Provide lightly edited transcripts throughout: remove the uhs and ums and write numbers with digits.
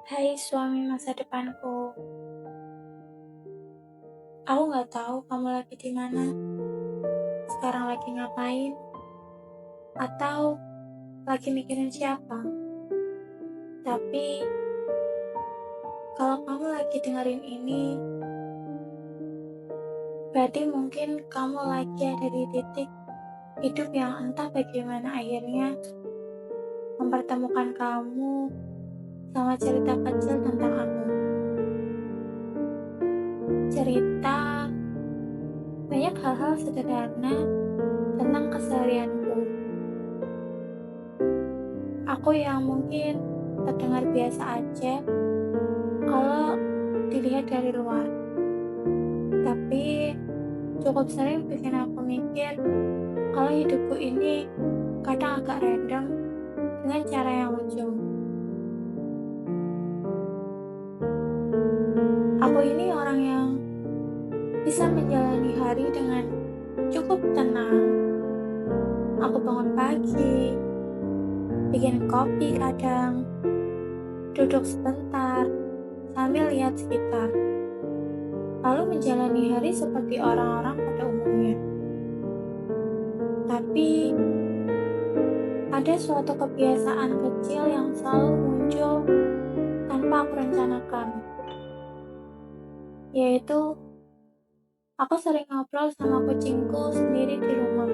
Hai suami masa depanku, aku nggak tahu kamu lagi di mana, sekarang lagi ngapain, atau lagi mikirin siapa. Tapi kalau kamu lagi dengerin ini, berarti mungkin kamu lagi ada di titik hidup yang entah bagaimana akhirnya mempertemukan kamu sama cerita kecil tentang aku. Cerita banyak hal-hal sederhana tentang keseharianku. Aku yang mungkin terdengar biasa aja kalau dilihat dari luar, tapi cukup sering bikin aku mikir kalau hidupku ini kadang agak random dengan cara yang lucu. Aku ini orang yang bisa menjalani hari dengan cukup tenang. Aku bangun pagi, bikin kopi kadang, duduk sebentar sambil lihat sekitar, lalu menjalani hari seperti orang-orang pada umumnya. Tapi ada suatu kebiasaan kecil yang selalu muncul tanpa aku rencanakan, yaitu aku sering ngobrol sama kucingku sendiri di rumah.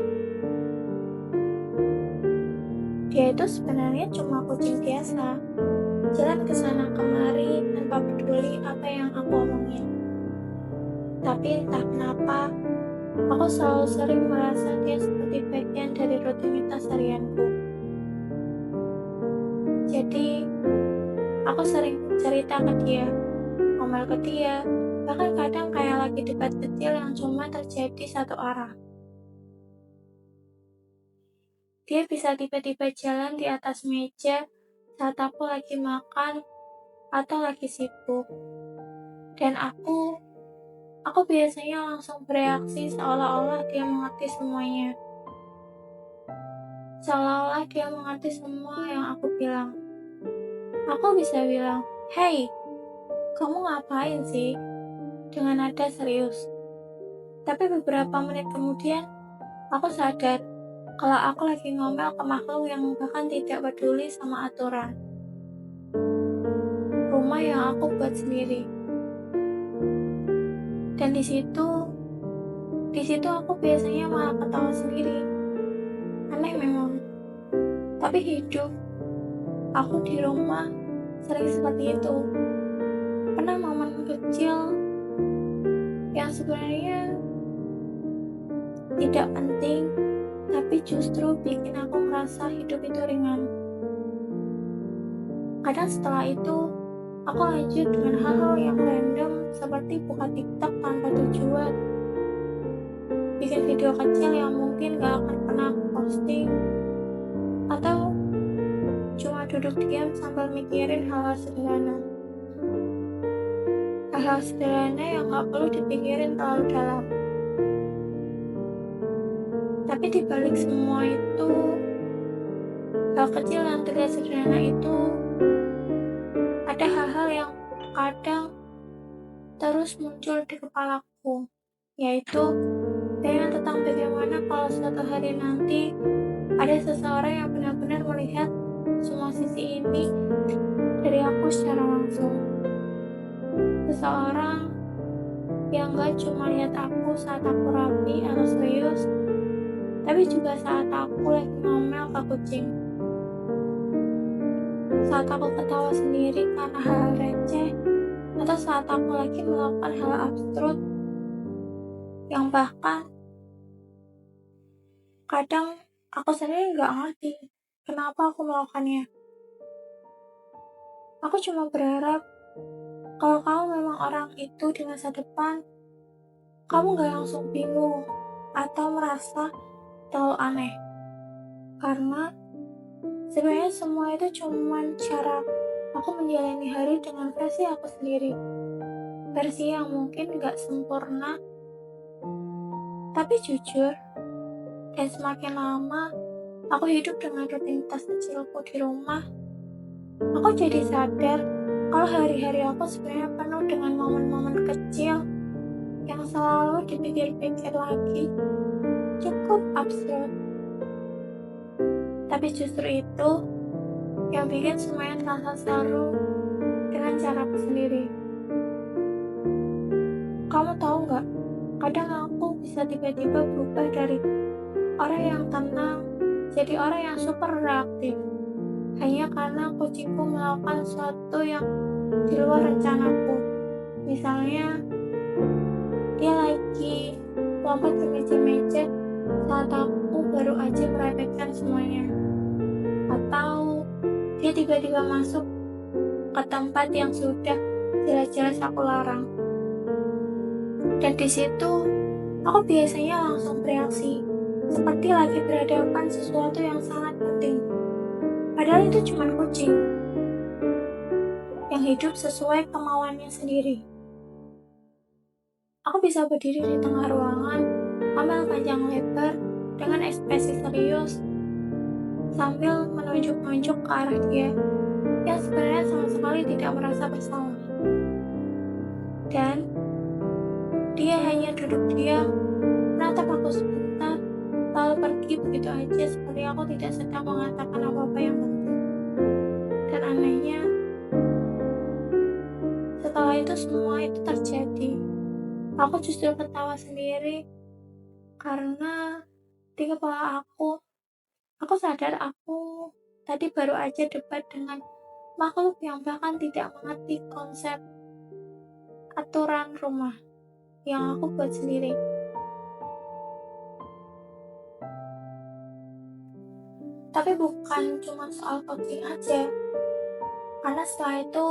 Dia itu sebenarnya cuma kucing biasa, jalan ke sana kemari tanpa peduli apa yang aku omongin. Tapi entah kenapa, aku selalu sering merasa dia seperti bagian dari rutinitas harianku. Jadi, aku sering cerita ke dia, ngomel ke dia, bahkan kadang kayak lagi debat kecil yang cuma terjadi satu arah. Dia bisa tiba-tiba jalan di atas meja saat aku lagi makan atau lagi sibuk. Dan aku biasanya langsung bereaksi seolah-olah dia mengerti semuanya. Seolah-olah dia mengerti semua yang aku bilang. Aku bisa bilang, "Hey, kamu ngapain sih?" dengan nada serius. Tapi beberapa menit kemudian, aku sadar kalau aku lagi ngomel ke makhluk yang bahkan tidak peduli sama aturan. Rumah yang aku buat sendiri. Dan di situ aku biasanya malah ketawa sendiri. Aneh memang. Tapi hidup, aku di rumah sering seperti itu. Pernah momen kecil yang sebenarnya tidak penting, tapi justru bikin aku merasa hidup itu ringan. Kadang setelah itu, aku lanjut dengan hal-hal yang random seperti buka TikTok tanpa tujuan, bikin video kecil yang mungkin gak akan pernah aku posting, atau cuma duduk diam sambil mikirin hal-hal sederhana. Hal-hal sederhana yang gak perlu dipikirin terlalu dalam. Tapi dibalik semua itu, hal kecil yang terlihat sederhana itu, ada hal-hal yang kadang terus muncul di kepalaku, yaitu bayangan tentang bagaimana kalau suatu hari nanti ada seseorang yang benar-benar melihat semua sisi ini dari aku secara langsung. Seseorang yang gak cuma lihat aku saat aku rapi atau serius, tapi juga saat aku lagi ngomel ke kucing. Saat aku ketawa sendiri karena hal receh, atau saat aku lagi melakukan hal absurd yang bahkan kadang aku sendiri gak ngerti kenapa aku melakukannya. Aku cuma berharap kalau kamu memang orang itu di masa depan, kamu gak langsung bingung atau merasa terlalu aneh. Karena sebenarnya semua itu cuma cara aku menjalani hari dengan versi aku sendiri. Versi yang mungkin gak sempurna, tapi jujur. Dan semakin lama aku hidup dengan rutinitas kecilku di rumah, aku jadi sadar Kalau hari-hari aku sebenarnya penuh dengan momen-momen kecil yang selalu dipikir-pikir lagi, cukup absurd. Tapi justru itu yang bikin semuanya terasa seru dengan caraku sendiri. Kamu tahu nggak? Kadang aku bisa tiba-tiba berubah dari orang yang tenang jadi orang yang super reaktif. Hanya karena kucingku melakukan sesuatu yang di luar rencanaku. Misalnya, dia lagi lompat ke meja-meja saat aku baru aja merapihkan semuanya. Atau dia tiba-tiba masuk ke tempat yang sudah jelas-jelas aku larang. Dan di situ aku biasanya langsung bereaksi, seperti lagi berhadapan sesuatu yang sangat penting. Padahal itu cuma kucing yang hidup sesuai kemauannya sendiri. Aku bisa berdiri di tengah ruangan, ambil panjang lebar dengan ekspresi serius, sambil menunjuk-nunjuk ke arah dia yang sebenarnya sama sekali tidak merasa bersalah. Dan dia hanya duduk diam, menatap aku sebentar, lalu pergi begitu aja seperti aku tidak sedang mengatakan apa-apa yang penting. Dan anehnya, setelah itu semua itu terjadi, aku justru ketawa sendiri karena di kepala aku sadar aku tadi baru aja debat dengan makhluk yang bahkan tidak mengerti konsep aturan rumah yang aku buat sendiri. Tapi bukan cuma soal coaching aja, karena setelah itu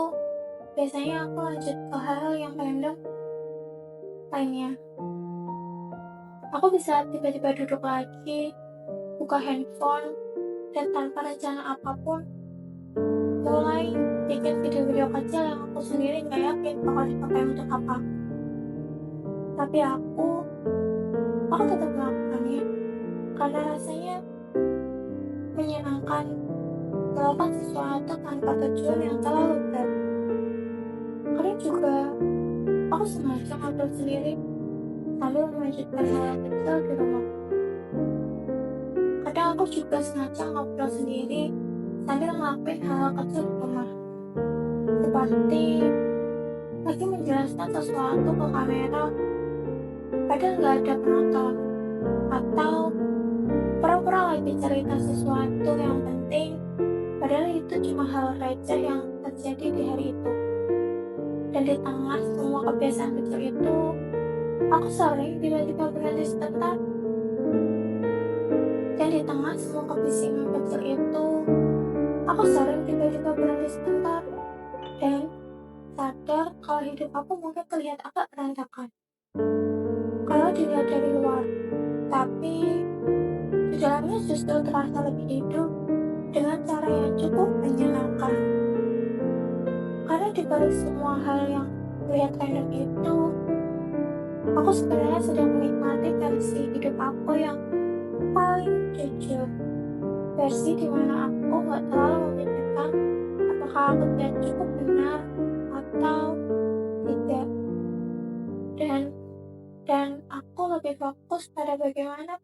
biasanya aku lanjut ke hal-hal yang random lainnya. Aku bisa tiba-tiba duduk lagi, buka handphone, dan tanpa rencana apapun, mulai bikin video-video kecil yang aku sendiri gak yakin bakal dipakai untuk apa. Tapi aku tetap melakukannya, karena rasanya menyenangkan melakukan sesuatu tanpa tujuan yang terlalu berat. Kadang juga aku sengaja ngobrol sendiri sambil melanjutkan hal kecil di rumah. Kadang aku juga sengaja ngobrol sendiri sambil ngelakuin hal kecil di rumah. Seperti lagi menjelaskan sesuatu ke kamera, padahal nggak ada penonton. Atau pura-pura lagi cerita sesuatu yang penting, padahal itu cuma hal receh yang terjadi di hari itu. Dan di tengah semua kebiasaan kecil itu, aku sering tiba-tiba berhenti sebentar. Dan di tengah semua kebisingan kecil itu, aku sering tiba-tiba berhenti sebentar. Dan sadar kalau hidup aku mungkin terlihat agak berantakan kalau dilihat dari luar. Tapi di dalamnya justru terasa lebih hidup dengan cara yang cukup menyenangkan. Karena di balik semua hal yang terlihat random itu, aku sebenarnya sedang menikmati versi hidup aku yang paling jujur. Versi dimana aku gak terlalu memikirkan apakah aku tidak cukup benar atau tidak. Dan aku lebih fokus pada bagaimana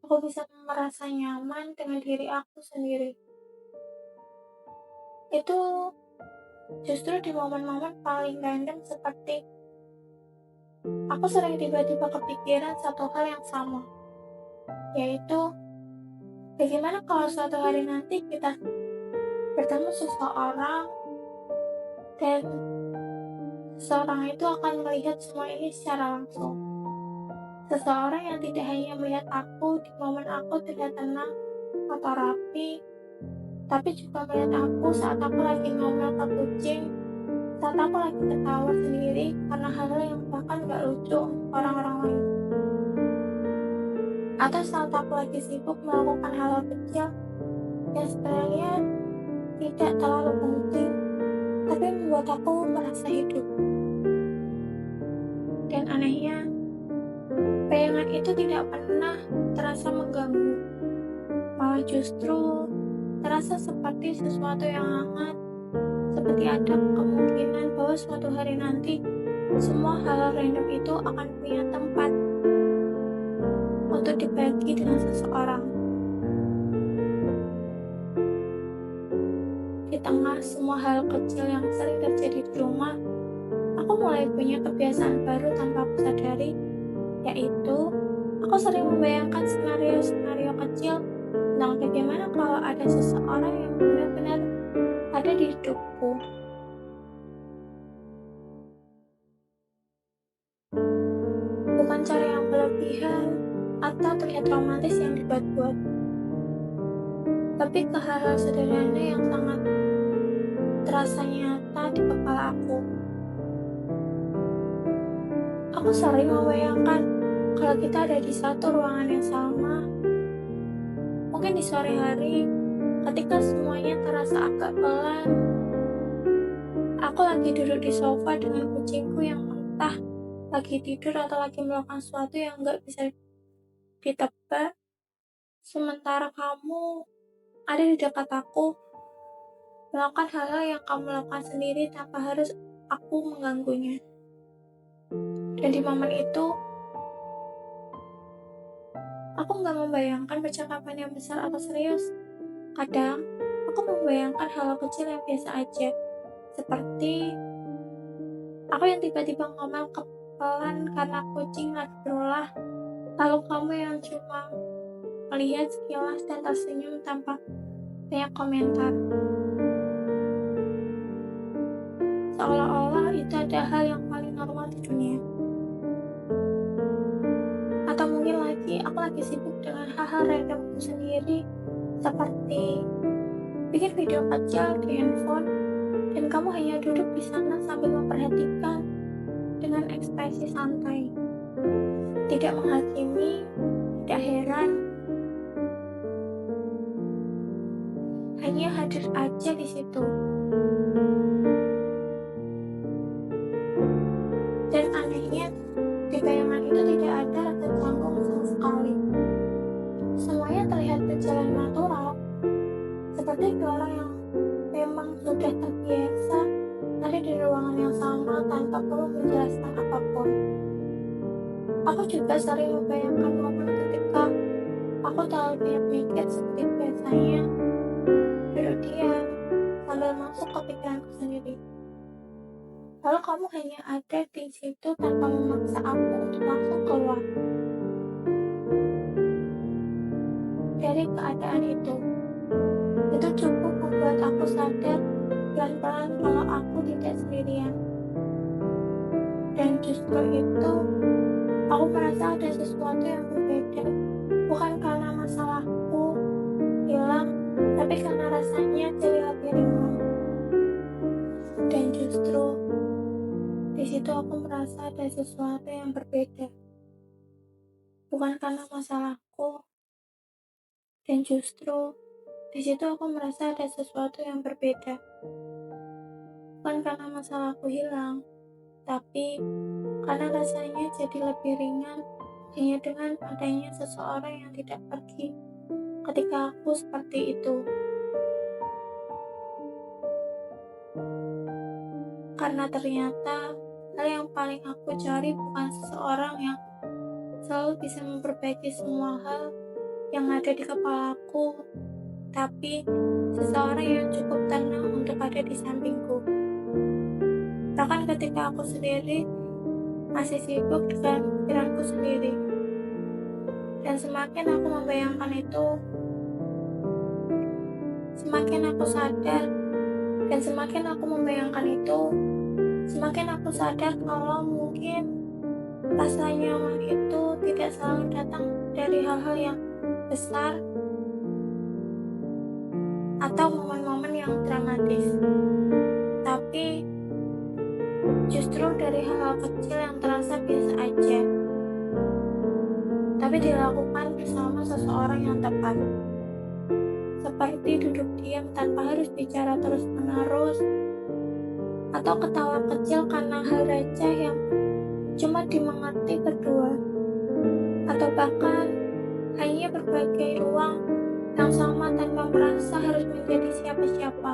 aku bisa merasa nyaman dengan diri aku sendiri. Itu justru di momen-momen paling random seperti aku sering tiba-tiba kepikiran satu hal yang sama, yaitu bagaimana kalau suatu hari nanti kita bertemu seseorang dan seseorang itu akan melihat semua ini secara langsung. Seseorang yang tidak hanya melihat aku di momen aku terlihat tenang atau rapi, tapi juga melihat aku saat aku lagi ngomel ke kucing, saat aku lagi ketawa sendiri karena hal-hal yang bahkan gak lucu untuk orang-orang lain. Atau saat aku lagi sibuk melakukan hal-hal kecil yang sebenarnya tidak terlalu penting, tapi membuat aku merasa hidup. Dan anehnya, bayangan itu tidak pernah terasa mengganggu, malah justru terasa seperti sesuatu yang hangat, seperti ada kemungkinan bahwa suatu hari nanti semua hal random itu akan punya tempat untuk dibagi dengan seseorang. Di tengah semua hal kecil yang sering terjadi di rumah, aku mulai punya kebiasaan baru tanpa aku sadari, yaitu aku sering membayangkan skenario-skenario kecil tentang bagaimana kalau ada seseorang yang benar-benar ada di hidupku. Bukan cara yang berlebihan atau terlihat romantis yang dibuat-buat, tapi ke hal-hal sederhana yang sangat terasa nyata di kepala aku. Aku sering membayangkan kalau kita ada di satu ruangan yang sama, mungkin di sore hari, ketika semuanya terasa agak pelan. Aku lagi duduk di sofa dengan kucingku yang entah lagi tidur atau lagi melakukan sesuatu yang nggak bisa ditebak, sementara kamu ada di dekat aku, melakukan hal-hal yang kamu lakukan sendiri tanpa harus aku mengganggunya. Dan di momen itu, aku nggak membayangkan percakapan yang besar atau serius. Kadang, aku membayangkan hal kecil yang biasa aja, seperti aku yang tiba-tiba ngomel pelan karena kucing lagi berulah, lalu kamu yang cuma melihat sekilas dan tersenyum tanpa banyak komentar. Seolah-olah itu ada hal yang paling normal di dunia. Atau mungkin lagi, aku lagi sibuk dengan hal-hal randomku sendiri, seperti bikin video kecil di handphone, dan kamu hanya duduk di sana sambil memperhatikan dengan ekspresi santai. Tidak menghakimi, tidak heran, hanya hadir aja di situ. Dan anehnya, di bayangan itu tidak ada rasa canggung sama sekali. Semuanya terlihat berjalan natural, seperti dua orang yang memang sudah terbiasa ada di ruangan yang sama tanpa perlu menjelaskan apapun. Aku juga sering membayangkan momen ketika aku terlalu banyak mikir seperti biasanya, duduk diam, sambil masuk ke pikiranku sendiri. Lalu kamu hanya ada di situ tanpa memaksa aku untuk langsung keluar dari keadaan itu. Itu cukup membuat aku sadar pelan-pelan kalau aku tidak sendirian. Dan justru itu, aku merasa ada sesuatu yang berbeda. Bukan karena masalahku hilang, tapi karena rasanya jadi lebih ringan. Dan justru di situ aku merasa ada sesuatu yang berbeda. Bukan karena masalahku. Dan justru di situ aku merasa ada sesuatu yang berbeda. Bukan karena masalahku hilang, tapi karena rasanya jadi lebih ringan hanya dengan adanya seseorang yang tidak pergi ketika aku seperti itu. Karena ternyata hal yang paling aku cari bukan seseorang yang selalu bisa memperbaiki semua hal yang ada di kepalaku, tapi seseorang yang cukup tenang untuk ada di sampingku. Bahkan ketika aku sendiri masih sibuk dengan pikiranku sendiri. Dan semakin aku membayangkan itu, semakin aku sadar, dan semakin aku membayangkan itu, semakin aku sadar kalau mungkin rasa nyaman itu tidak selalu datang dari hal-hal yang besar atau momen-momen yang dramatis, tapi justru dari hal-hal kecil yang terasa biasa aja, tapi dilakukan bersama seseorang yang tepat. Seperti duduk diam tanpa harus bicara terus-menerus, atau ketawa kecil karena hal receh yang cuma dimengerti berdua, atau bahkan hanya berbagai ruang yang sama tanpa merasa harus menjadi siapa-siapa.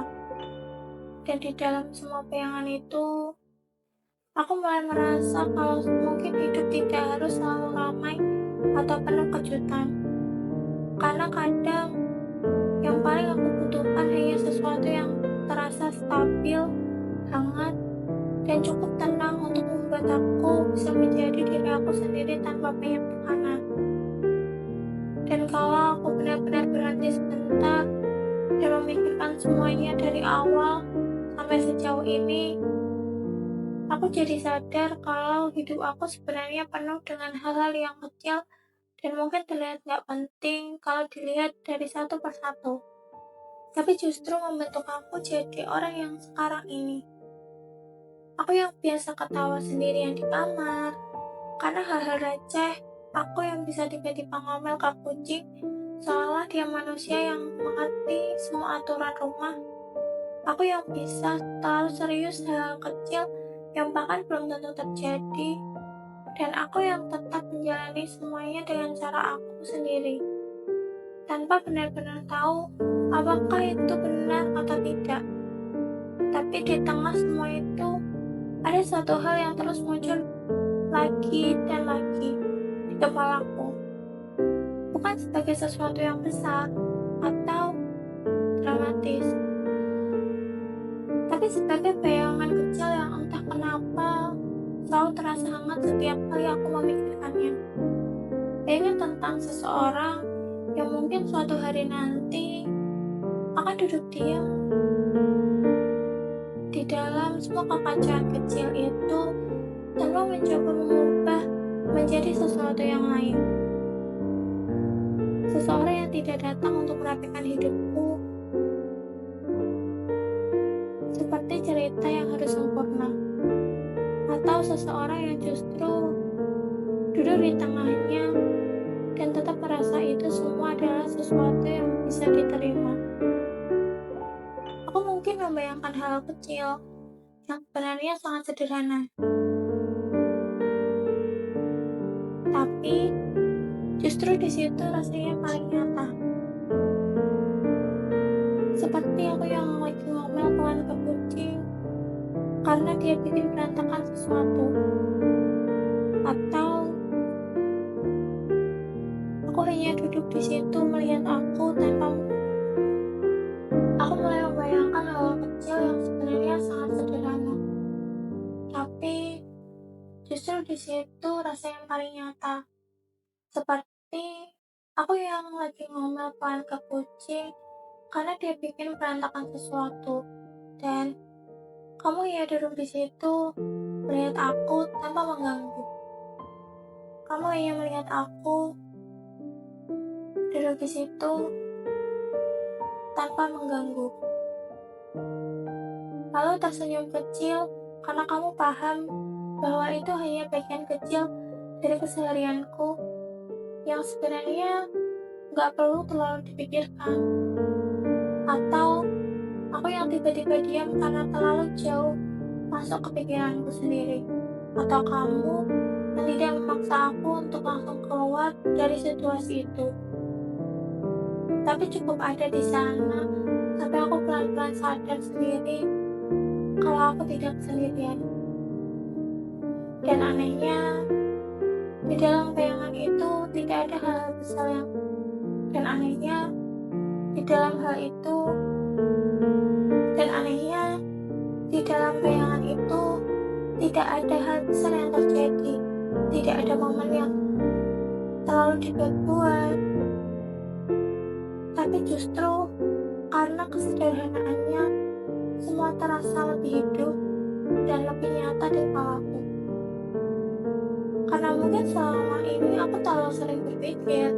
Dan di dalam semua bayangan itu, aku mulai merasa kalau mungkin hidup tidak harus selalu ramai atau penuh kejutan. Karena kadang yang paling aku butuhkan hanya sesuatu yang terasa stabil, hangat, dan cukup tenang untuk membuat aku bisa menjadi diri aku sendiri tanpa banyak tekanan. Dan kalau aku benar-benar berhenti sebentar dan memikirkan semuanya dari awal sampai sejauh ini, aku jadi sadar kalau hidup aku sebenarnya penuh dengan hal-hal yang kecil dan mungkin terlihat nggak penting kalau dilihat dari satu persatu. Tapi justru membentuk aku jadi orang yang sekarang ini. Aku yang biasa ketawa sendirian di kamar, karena hal-hal receh, aku yang bisa tiba-tiba ngomel ke kucing, seolah dia manusia yang mengerti semua aturan rumah. Aku yang bisa terlalu serius hal kecil yang bahkan belum tentu terjadi, dan aku yang tetap menjalani semuanya dengan cara aku sendiri, tanpa benar-benar tahu apakah itu benar atau tidak. Tapi di tengah semua itu, ada satu hal yang terus muncul lagi dan lagi di kepalaku. Bukan sebagai sesuatu yang besar atau dramatis, tapi sebagai bayangan kecil yang entah kenapa selalu terasa hangat setiap kali aku memikirkannya. Bayangan tentang seseorang yang mungkin suatu hari nanti akan duduk diam di dalam semua kekacauan kecil itu tanpa mencoba mengubah menjadi sesuatu yang lain. Seseorang yang tidak datang untuk merapikan hidupku seperti cerita yang harus sempurna, atau seseorang yang justru duduk di tengahnya dan tetap merasa itu semua adalah sesuatu yang bisa diterima. Aku mungkin membayangkan hal kecil yang sebenarnya sangat sederhana, tapi justru di situ rasanya paling nyata. Seperti aku yang lagi ngomel kawan ke kucing karena dia bikin berantakan sesuatu. Atau aku hanya duduk di situ melihat aku tanpa aku mulai membayangkan hal kecil yang sebenarnya sangat sederhana. Tapi justru di situ rasa yang paling nyata. Seperti aku yang lagi ngomel kawan ke kucing karena dia bikin berantakan sesuatu, dan kamu ya duduk di situ melihat aku tanpa mengganggu. Kamu hanya melihat aku duduk di situ tanpa mengganggu. Lalu tersenyum kecil karena kamu paham bahwa itu hanya bagian kecil dari keseharianku yang sebenarnya gak perlu terlalu dipikirkan. Atau aku yang tiba-tiba diam karena terlalu jauh masuk ke pikiranku sendiri. Atau kamu yang tidak memaksa aku untuk langsung keluar dari situasi itu, tapi cukup ada di sana sampai aku pelan-pelan sadar sendiri kalau aku tidak sendirian. Dan anehnya, di dalam bayangan itu tidak ada hal-hal besar yang dan anehnya di dalam hal itu dan anehnya di dalam bayangan itu tidak ada hal besar yang terjadi, tidak ada momen yang terlalu dibuat-buat, tapi justru karena kesederhanaannya semua terasa lebih hidup dan lebih nyata di kepalaku. Karena mungkin selama ini aku terlalu sering berpikir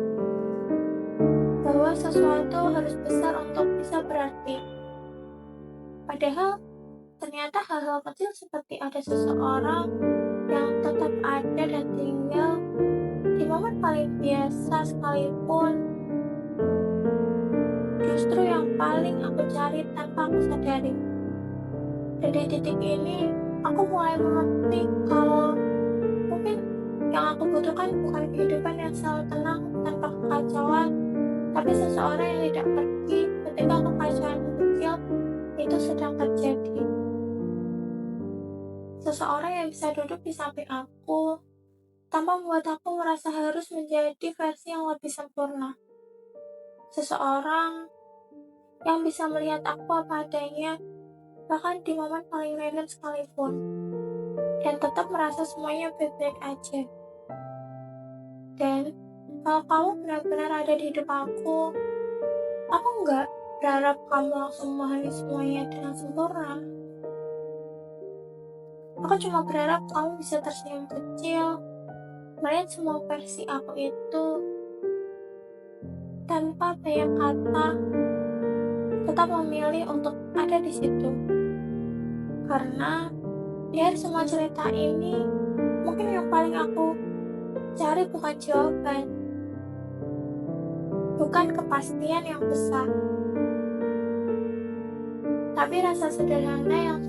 bahwa sesuatu harus besar untuk bisa berarti. Padahal ternyata hal-hal kecil seperti ada seseorang yang tetap ada dan tinggal di momen paling biasa sekalipun, justru yang paling aku cari tanpa aku sadari. Dan di titik ini, aku mulai mengerti kalau mungkin yang aku butuhkan bukan kehidupan yang selalu tenang tanpa kekacauan, tapi seseorang yang tidak pergi ketika kekacauan kecil itu sedang terjadi. seseorang yang bisa duduk di samping aku tanpa membuat aku merasa harus menjadi versi yang lebih sempurna. Seseorang yang bisa melihat aku apa adanya, bahkan di momen paling random sekalipun, dan tetap merasa semuanya baik-baik aja. Dan kalau kamu benar-benar ada di hidup aku nggak berharap kamu langsung memahami semuanya dengan sempurna. Aku cuma berharap kamu bisa tersenyum kecil, melihat semua versi aku itu tanpa banyak kata, tetap memilih untuk ada di situ. Karena dari semua cerita ini, mungkin yang paling aku cari bukan jawaban, bukan kepastian yang besar, tapi rasa sederhana yang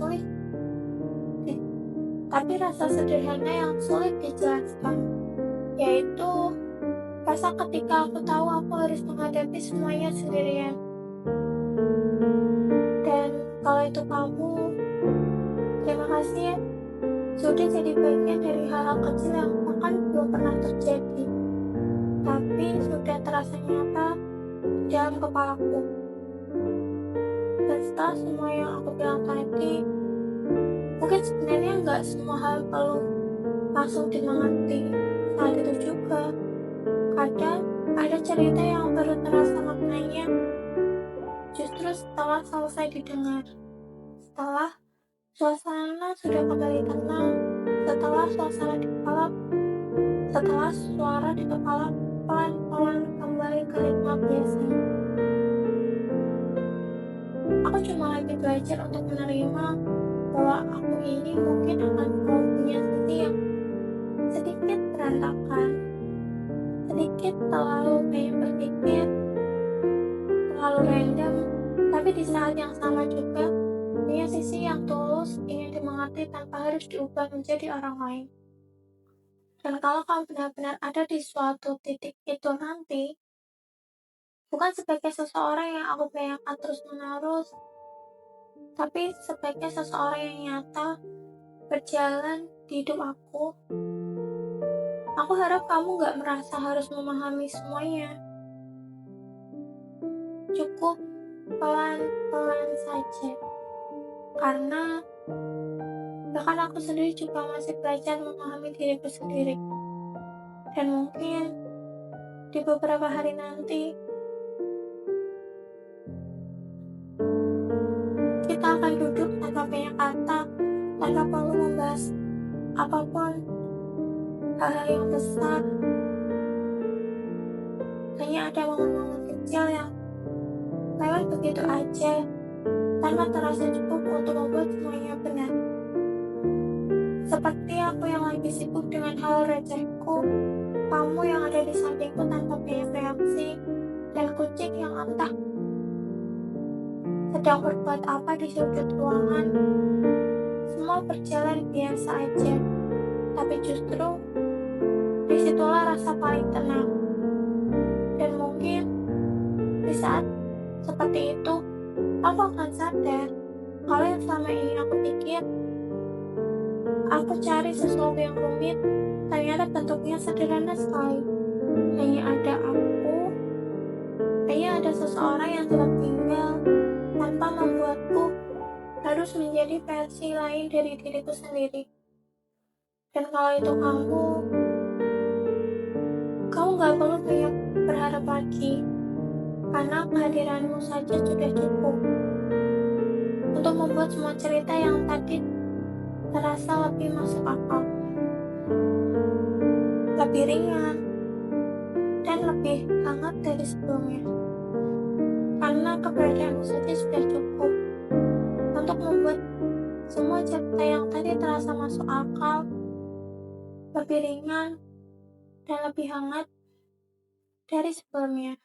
sulit dijelaskan, yaitu rasa ketika aku tahu aku harus menghadapi semuanya sendirian. Dan kalau itu kamu, terima kasih ya, sudah jadi bagian dari hal-hal kecil yang bahkan belum pernah terjadi, tapi sudah terasa nyata dalam kepalaku. Dan setelah semua yang aku bilang tadi, mungkin sebenarnya nggak semua hal perlu langsung dimengerti saat itu juga. Kadang ada cerita yang baru terasa maknanya justru setelah selesai didengar, setelah suasana sudah kembali tenang, setelah suara di kepala pelan-pelan kembali ke ritme biasanya. Aku cuma lagi belajar untuk menerima bahwa aku ini mungkin akan selalu punya sisi yang sedikit berantakan, sedikit terlalu banyak berpikir, terlalu random, tapi di saat yang sama juga punya sisi yang tulus, ingin dimengerti tanpa harus diubah menjadi orang lain. Dan kalau kamu benar-benar ada di suatu titik itu nanti, bukan sebagai seseorang yang aku bayangkan terus-menerus, tapi sebagai seseorang yang nyata berjalan di hidup aku harap kamu gak merasa harus memahami semuanya. Cukup pelan-pelan saja. Karena bahkan aku sendiri juga masih belajar memahami diriku sendiri. Dan mungkin di beberapa hari nanti kita akan duduk tanpa banyak kata, tanpa perlu membahas apapun, hal-hal yang besar. Hanya ada momen-momen kecil yang lewat begitu aja, tanpa terasa cukup untuk membuat semuanya benar. Seperti aku yang lagi sibuk dengan hal recehku, kamu yang ada di sampingku tanpa banyak reaksi, dan kucing yang entah sedang berbuat apa di sudut ruangan. Semua berjalan biasa aja, tapi justru disitulah rasa paling tenang. Dan mungkin di saat seperti itu, aku akan sadar kalau yang selama ini aku pikir aku cari sesuatu yang rumit, ternyata bentuknya sederhana sekali. Hanya ada seseorang yang tetap tinggal tanpa membuatku harus menjadi versi lain dari diriku sendiri. Dan kalau itu kamu gak perlu banyak berharap lagi, karena kehadiranmu saja sudah cukup untuk membuat semua cerita yang tadi terasa lebih masuk akal, lebih ringan, dan lebih hangat dari sebelumnya. Karena keberadaanmu saja sudah cukup untuk membuat semua cerita yang tadi terasa masuk akal, lebih ringan, dan lebih hangat dari sebelumnya.